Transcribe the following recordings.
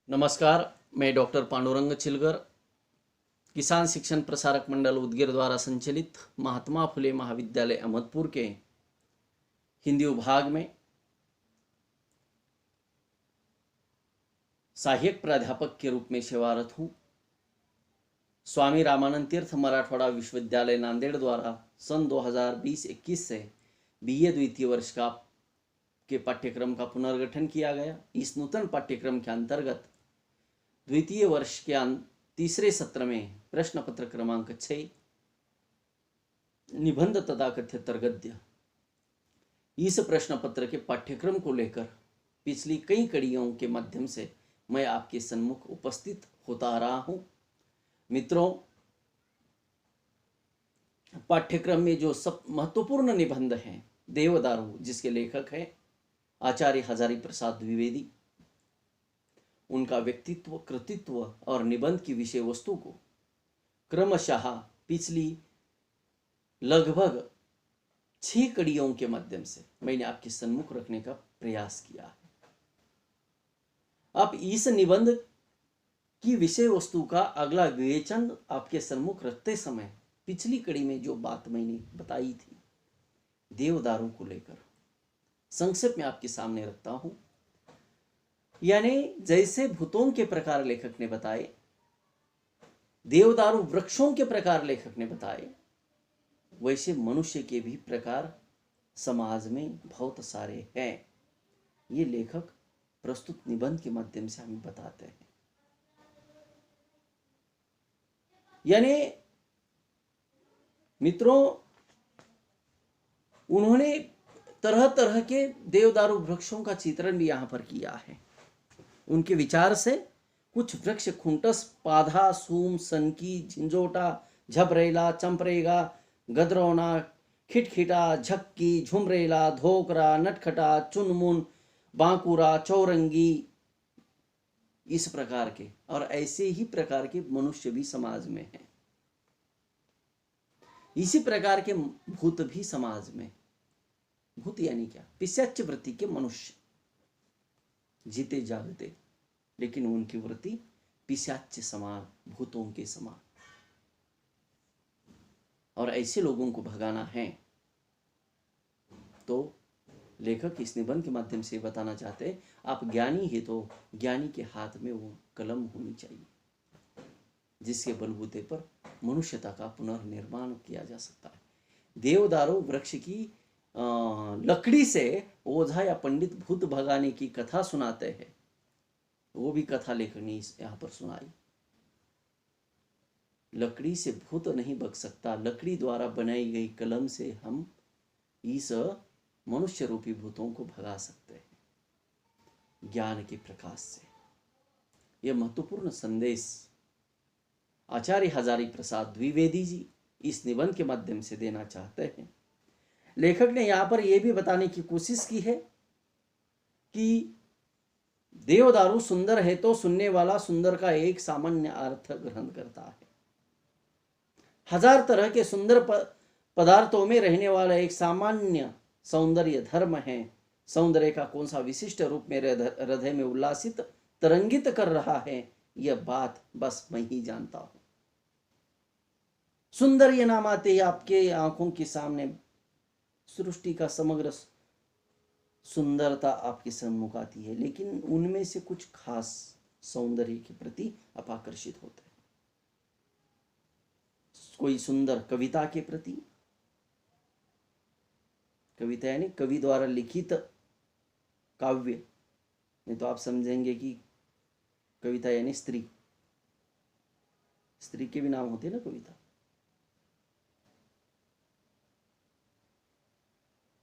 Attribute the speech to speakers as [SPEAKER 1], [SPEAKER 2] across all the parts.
[SPEAKER 1] नमस्कार, मैं डॉक्टर पांडुरंग चिलगर, किसान शिक्षण प्रसारक मंडल उदगीर द्वारा संचालित महात्मा फुले महाविद्यालय अहमदपुर के हिंदी विभाग में सहायक प्राध्यापक के रूप में सेवारत हूँ। स्वामी रामानंद तीर्थ मराठवाड़ा विश्वविद्यालय नांदेड़ द्वारा सन 2020-21 से बीए द्वितीय वर्ष के पाठ्यक्रम का पुनर्गठन किया गया। इस नूतन पाठ्यक्रम के अंतर्गत द्वितीय वर्ष के तीसरे सत्र में प्रश्न पत्र क्रमांक 6 निबंध तथा कथ्यतर गद्य, इस प्रश्न पत्र के पाठ्यक्रम को लेकर पिछली कई कड़ियों के माध्यम से मैं आपके सम्मुख उपस्थित होता रहा हूं। मित्रों, पाठ्यक्रम में जो सब महत्वपूर्ण निबंध हैं, देवदारू, जिसके लेखक हैं आचार्य हजारी प्रसाद द्विवेदी, उनका व्यक्तित्व, कृतित्व और निबंध की विषय वस्तु को क्रमशः पिछली लगभग 6 कड़ियों के माध्यम से मैंने आपके सम्मुख रखने का प्रयास किया है। अब इस निबंध की विषय वस्तु का अगला विवेचन आपके सम्मुख रखते समय पिछली कड़ी में जो बात मैंने बताई थी देवदारू को लेकर संक्षेप में आपके सामने रखता हूं। यानी जैसे भूतों के प्रकार लेखक ने बताए, देवदारू वृक्षों के प्रकार लेखक ने बताए, वैसे मनुष्य के भी प्रकार समाज में बहुत सारे हैं। ये लेखक प्रस्तुत निबंध के माध्यम से हमें बताते हैं। यानी मित्रों, उन्होंने तरह तरह के देवदारू वृक्षों का चित्रण भी यहां पर किया है। उनके विचार से कुछ वृक्ष खुंटस, पाधा, सूम, सनकी, झिंझोटा, झबरेला, चंपरेगा, गदरौना, खिटखिटा, झक्की, झुमरेला, धोकरा, नटखटा, चुनमुन, बांकुरा, चौरंगी, इस प्रकार के और ऐसे ही प्रकार के मनुष्य भी समाज में हैं। इसी प्रकार के भूत भी समाज में। भूत यानी क्या? पिशाच वृत्ति के मनुष्य, जीते जागते, लेकिन उनकी वृत्ति पिशाच समान, भूतों के समान। और ऐसे लोगों को भगाना है तो लेखक इस निबंध के माध्यम से बताना चाहते हैं, आप ज्ञानी है तो ज्ञानी के हाथ में वो कलम होनी चाहिए जिसके बलबूते पर मनुष्यता का पुनर्निर्माण किया जा सकता है। देवदारू वृक्ष की लकड़ी से ओझा या पंडित भूत भगाने की कथा सुनाते हैं, वो भी कथा लेखक ने यहां पर सुनाई। लकड़ी से भूत नहीं भग सकता, लकड़ी द्वारा बनाई गई कलम से हम इस मनुष्य रूपी भूतों को भगा सकते हैं ज्ञान के प्रकाश से। यह महत्वपूर्ण संदेश आचार्य हजारी प्रसाद द्विवेदी जी इस निबंध के माध्यम से देना चाहते हैं। लेखक ने यहां पर यह भी बताने की कोशिश की है कि देवदारू सुंदर है तो सुनने वाला सुंदर का एक सामान्य अर्थ ग्रहण करता है। हजार तरह के सुंदर पदार्थों में रहने वाला एक सामान्य सौंदर्य धर्म है। सौंदर्य का कौन सा विशिष्ट रूप मेरे हृदय में उल्लासित तरंगित कर रहा है, यह बात बस मैं ही जानता हूं। सुंदर ये नाम आते ही आपके आंखों के सामने सृष्टि का समग्र सुंदरता आपके सम्मुख आती है, लेकिन उनमें से कुछ खास सौंदर्य के प्रति आप आकर्षित होते हैं। कोई सुंदर कविता के प्रति, कविता यानी कवि द्वारा लिखित काव्य, नहीं तो आप समझेंगे कि कविता यानी स्त्री, स्त्री के भी नाम होते हैं ना कविता।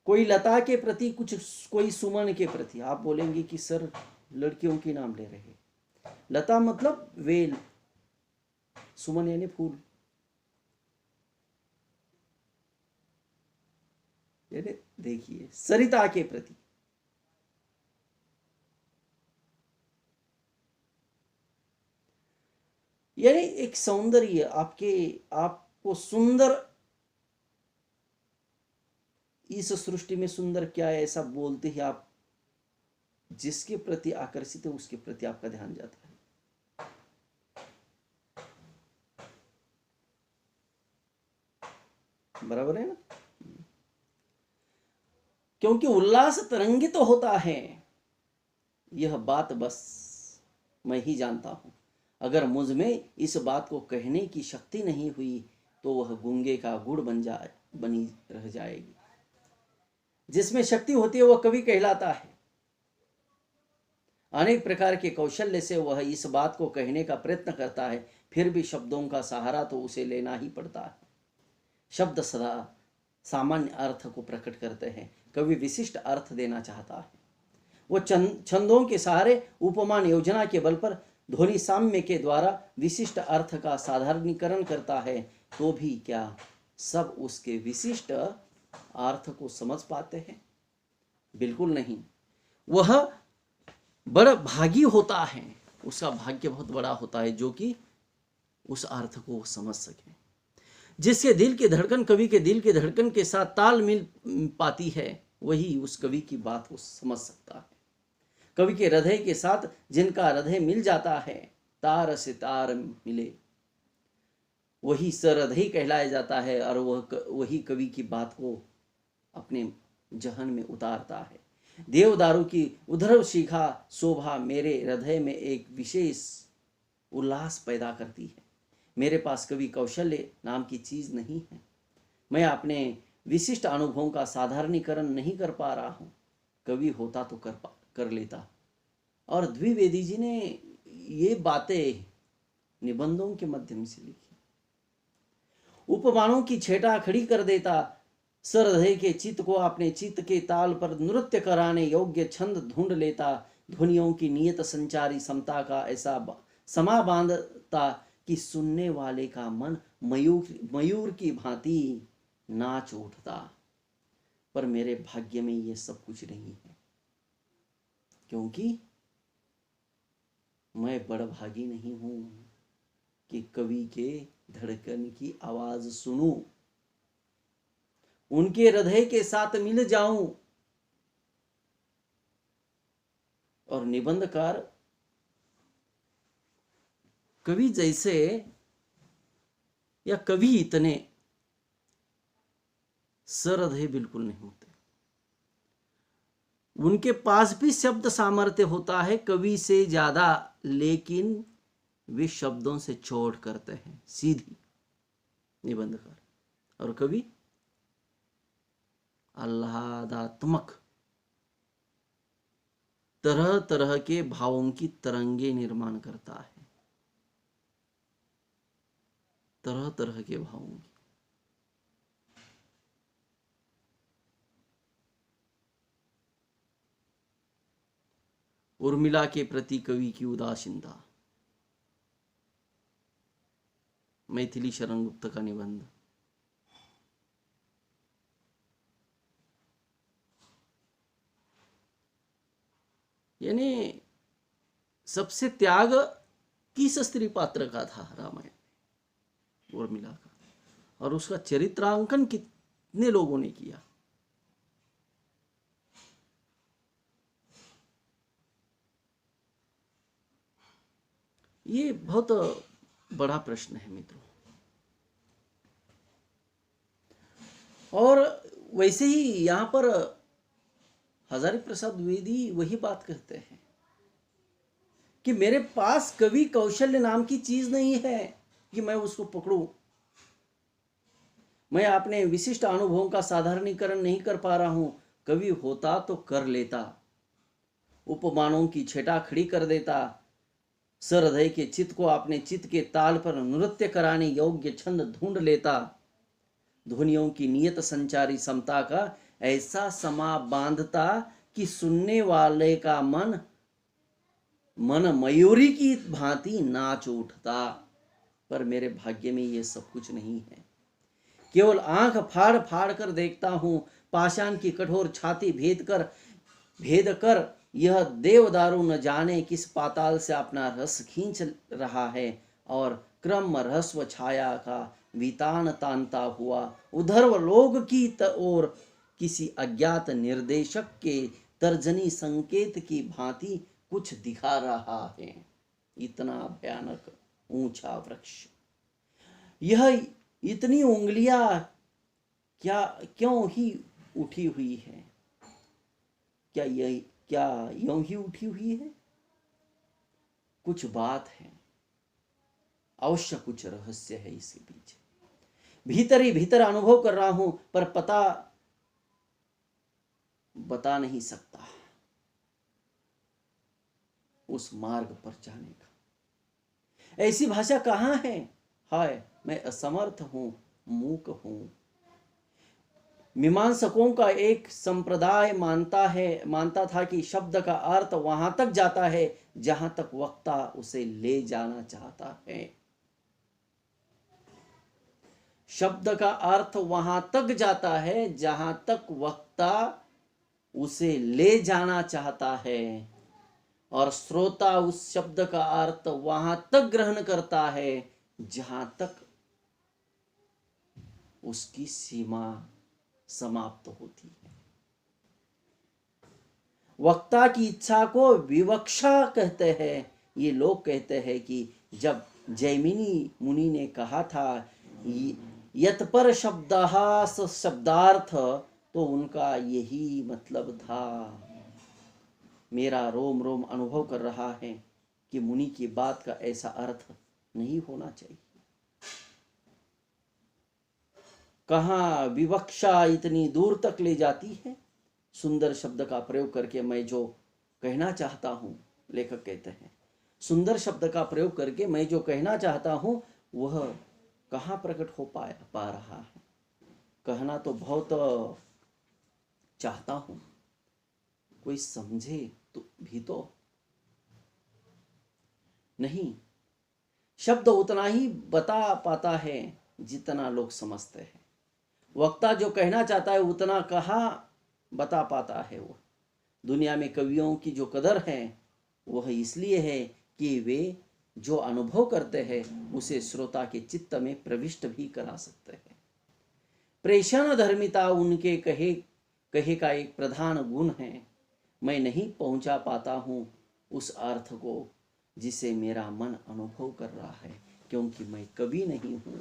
[SPEAKER 1] कोई लता के प्रति, कुछ कोई सुमन के प्रति। आप बोलेंगे कि सर लड़कियों के नाम ले रहे हैं। लता मतलब वेल, सुमन यानी फूल, यानी देखिए सरिता के प्रति। यानी एक सौंदर्य आपको सुंदर, इस सृष्टि में सुंदर क्या है ऐसा बोलते ही आप जिसके प्रति आकर्षित है उसके प्रति आपका ध्यान जाता है। बराबर है ना? क्योंकि उल्लास तरंगित तो होता है, यह बात बस मैं ही जानता हूं। अगर मुझ में इस बात को कहने की शक्ति नहीं हुई तो वह गूंगे का गुड़ बनी रह जाएगी। जिसमें शक्ति होती है वह कवि कहलाता है। अनेक प्रकार के कौशल्य से वह इस बात को कहने का प्रयत्न करता है, फिर भी शब्दों का सहारा तो उसे लेना ही पड़ता है। शब्द सदा सामान्य अर्थ को प्रकट करते हैं, कवि विशिष्ट अर्थ देना चाहता है। वो छंदों के सहारे उपमान योजना के बल पर ध्वनि साम्य के द्वारा विशिष्ट अर्थ का साधारणीकरण करता है, तो भी क्या सब उसके विशिष्ट अर्थ को समझ पाते हैं? बिल्कुल नहीं। वह बड़ा भागी होता है, उसका भाग्य बहुत बड़ा होता है जो कि उस अर्थ को समझ सके। जिसके दिल की धड़कन कवि के दिल की धड़कन के साथ ताल मिल पाती है, वही उस कवि की बात को समझ सकता है। कवि के हृदय के साथ जिनका हृदय मिल जाता है, तार से तार मिले, वही सहृदयी कहलाया जाता है और वही कवि की बात को अपने जहन में उतारता है। देवदारू की उधर शिखा शोभा मेरे हृदय में एक विशेष उल्लास पैदा करती है। मेरे पास कवि कौशल्य नाम की चीज नहीं है। मैं अपने विशिष्ट अनुभवों का साधारणीकरण नहीं कर पा रहा हूँ। कवि होता तो कर लेता। और द्विवेदी जी ने ये बातें निबंधों के माध्यम से लिखी। उपमानों की छेटा खड़ी कर देता, सरहृदय के चित्त को अपने चित्त के ताल पर नृत्य कराने योग्य छंद ढूंढ लेता, ध्वनियों की नियत संचारी समता का ऐसा समा बांधता कि सुनने वाले का मन मयूर की भांति नाच उठता। पर मेरे भाग्य में ये सब कुछ नहीं है, क्योंकि मैं बड़भागी नहीं हूं कि कवि के धड़कन की आवाज सुनूं, उनके हृदय के साथ मिल जाऊं। और निबंधकार कवि जैसे या कवि इतने सहृदय बिल्कुल नहीं होते। उनके पास भी शब्द सामर्थ्य होता है कवि से ज्यादा, लेकिन वे शब्दों से चोट करते हैं सीधी, निबंधकार। और कवि आह्लादात्मक तरह तरह के भावों की तरंगे निर्माण करता है, तरह तरह के भावों की। उर्मिला के प्रति कवि की उदासीनता, मैथिली शरण गुप्त का निबंध। यानी सबसे त्याग किस स्त्री पात्र का था रामायण में? उर्मिला का। और उसका चरित्रांकन कितने लोगों ने किया? ये बहुत बड़ा प्रश्न है मित्रों। और वैसे ही यहां पर हजारी प्रसाद द्विवेदी वही बात कहते हैं कि मेरे पास कवि कौशल्य नाम की चीज नहीं है कि मैं उसको पकड़ूं। मैं अपने विशिष्ट अनुभवों का साधारणीकरण नहीं कर पा रहा हूं। कवि होता तो कर लेता, उपमानों की छटा खड़ी कर देता, सहृदय के चित्त को अपने चित्त के ताल पर नृत्य कराने योग्य छंद ढूंढ लेता, ध्वनियों की नियत संचारी समता का ऐसा समा बांधता कि सुनने वाले का मन मयूरी की भांति नाच उठता। पर मेरे भाग्य में ये सब कुछ नहीं है। केवल आंख फाड़ फाड़ कर देखता हूं, पाषाण की कठोर छाती भेद कर यह देवदारू न जाने किस पाताल से अपना रस खींच रहा है, और क्रम रहस्व छाया का वितान तानता हुआ उधर्व लोग की ओर किसी अज्ञात निर्देशक के तर्जनी संकेत की भांति कुछ दिखा रहा है। इतना भयानक ऊंचा वृक्ष, यह इतनी उंगलियां क्या क्यों ही उठी हुई है? क्या यूं ही उठी हुई है? कुछ बात है, अवश्य कुछ रहस्य है इसके पीछे। भीतर ही भीतर अनुभव कर रहा हूं, पर पता बता नहीं सकता उस मार्ग पर जाने का। ऐसी भाषा कहां है? हाय, मैं असमर्थ हूं, मूक हूं। मीमांसकों का एक संप्रदाय मानता था कि शब्द का अर्थ वहां तक जाता है जहां तक वक्ता उसे ले जाना चाहता है। शब्द का अर्थ वहां तक जाता है जहां तक वक्ता उसे ले जाना चाहता है, और श्रोता उस शब्द का अर्थ वहां तक ग्रहण करता है जहां तक उसकी सीमा समाप्त होती है। वक्ता की इच्छा को विवक्षा कहते हैं। ये लोग कहते हैं कि जब जैमिनी मुनि ने कहा था यत्पर शब्दः स शब्दार्थ, तो उनका यही मतलब था। मेरा रोम रोम अनुभव कर रहा है कि मुनि की बात का ऐसा अर्थ नहीं होना चाहिए। कहाँ विवक्षा इतनी दूर तक ले जाती है। सुंदर शब्द का प्रयोग करके मैं जो कहना चाहता हूँ, लेखक कहते हैं, सुंदर शब्द का प्रयोग करके मैं जो कहना चाहता हूँ वह कहाँ प्रकट हो पा रहा है। कहना तो बहुत चाहता हूँ, कोई समझे तो भी तो नहीं। शब्द उतना ही बता पाता है जितना लोग समझते हैं। वक्ता जो कहना चाहता है उतना कहाँ बता पाता है। वो दुनिया में कवियों की जो कदर है वह इसलिए है कि वे जो अनुभव करते हैं उसे श्रोता के चित्त में प्रविष्ट भी करा सकते हैं। प्रेषण धर्मिता उनके कहे का एक प्रधान गुण है। मैं नहीं पहुंचा पाता हूं उस अर्थ को जिसे मेरा मन अनुभव कर रहा है, क्योंकि मैं कवि नहीं हूं।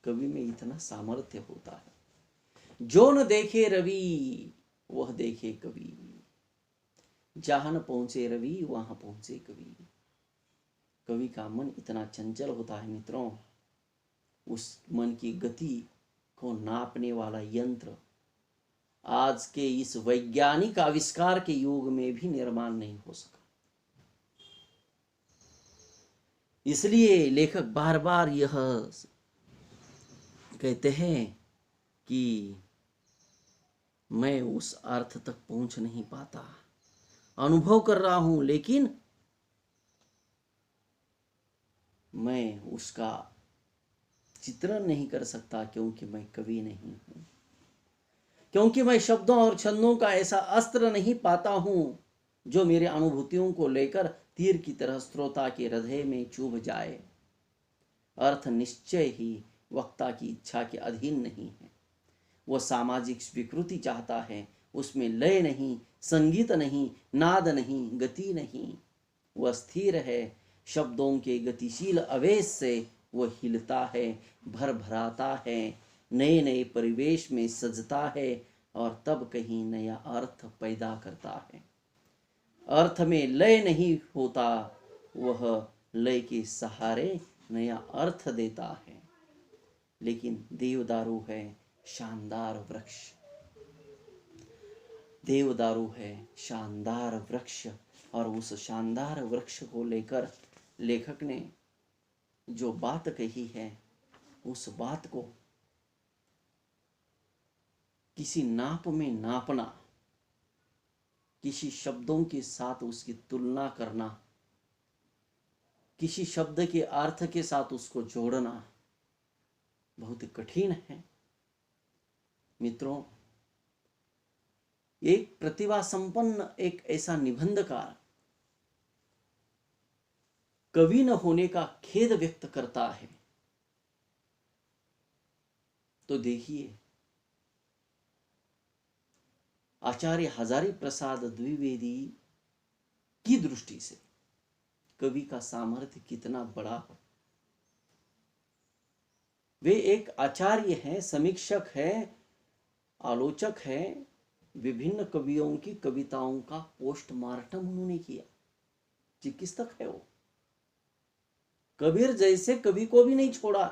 [SPEAKER 1] कवि में इतना सामर्थ्य होता है। जो न देखे रवि वह देखे कवि, जहां न पहुंचे रवि वहां पहुंचे कवि। कवि का मन इतना चंचल होता है मित्रों, उस मन की गति को नापने वाला यंत्र आज के इस वैज्ञानिक आविष्कार के युग में भी निर्माण नहीं हो सका। इसलिए लेखक बार बार यह कहते हैं कि मैं उस अर्थ तक पहुंच नहीं पाता, अनुभव कर रहा हूं, लेकिन मैं उसका चित्रण नहीं कर सकता, क्योंकि मैं कवि नहीं हूं। क्योंकि मैं शब्दों और छंदों का ऐसा अस्त्र नहीं पाता हूं जो मेरे अनुभूतियों को लेकर तीर की तरह श्रोता के हृदय में चुभ जाए। अर्थ निश्चय ही वक्ता की इच्छा के अधीन नहीं है। वह सामाजिक स्वीकृति चाहता है, उसमें लय नहीं, संगीत नहीं, नाद नहीं, गति नहीं। वह स्थिर है। शब्दों के गतिशील आवेश से वह हिलता है, भरभराता है, नए नए परिवेश में सजता है और तब कहीं नया अर्थ पैदा करता है। अर्थ में लय नहीं होता, वह लय के सहारे नया अर्थ देता है। लेकिन देवदारू है शानदार वृक्ष, देवदारू है शानदार वृक्ष, और उस शानदार वृक्ष को लेकर लेखक ने जो बात कही है, उस बात को किसी नाप में नापना, किसी शब्दों के साथ उसकी तुलना करना, किसी शब्द के अर्थ के साथ उसको जोड़ना बहुत कठिन है मित्रों। एक प्रतिभा संपन्न एक ऐसा निबंधकार कवि न होने का खेद व्यक्त करता है, तो देखिए आचार्य हजारी प्रसाद द्विवेदी की दृष्टि से कवि का सामर्थ्य कितना बड़ा हो। वे एक आचार्य हैं, समीक्षक हैं, आलोचक हैं। विभिन्न कवियों की कविताओं का पोस्टमार्टम उन्होंने किया, चिकित्सक है वो। कबीर जैसे कवि को भी नहीं छोड़ा,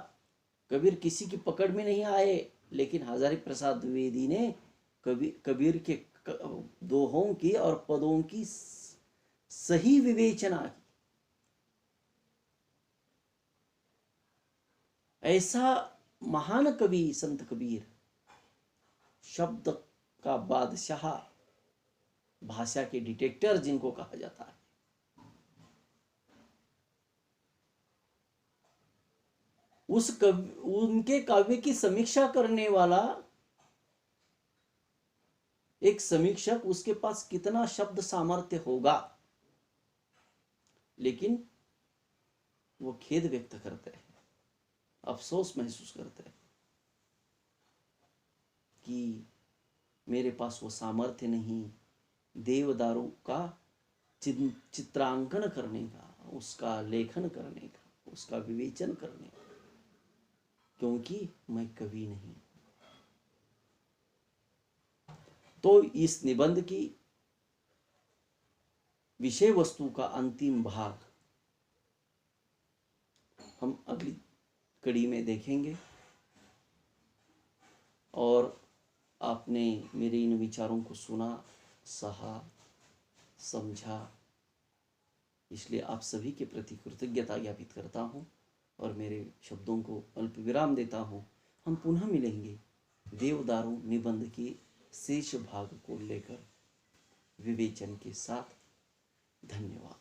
[SPEAKER 1] कबीर किसी की पकड़ में नहीं आए, लेकिन हजारी प्रसाद द्विवेदी ने कबीर के दोहों की और पदों की सही विवेचना की। ऐसा महान कवि संत कबीर, शब्द का बादशाह, भाषा के डिटेक्टर जिनको कहा जाता है, उनके काव्य की समीक्षा करने वाला एक समीक्षक, उसके पास कितना शब्द सामर्थ्य होगा, लेकिन वो खेद व्यक्त करते हैं, अफसोस महसूस करते हैं कि मेरे पास वो सामर्थ्य नहीं देवदारू का चित्रांकन करने का, उसका लेखन करने का, उसका विवेचन करने का, क्योंकि मैं कवि नहीं। तो इस निबंध की विषय वस्तु का अंतिम भाग हम अगली कड़ी में देखेंगे। और आपने मेरे इन विचारों को सुना, सहा, समझा, इसलिए आप सभी के प्रति कृतज्ञता ज्ञापित करता हूँ और मेरे शब्दों को अल्प विराम देता हूँ। हम पुनः मिलेंगे देवदारू निबंध की शेष भाग को लेकर विवेचन के साथ। धन्यवाद।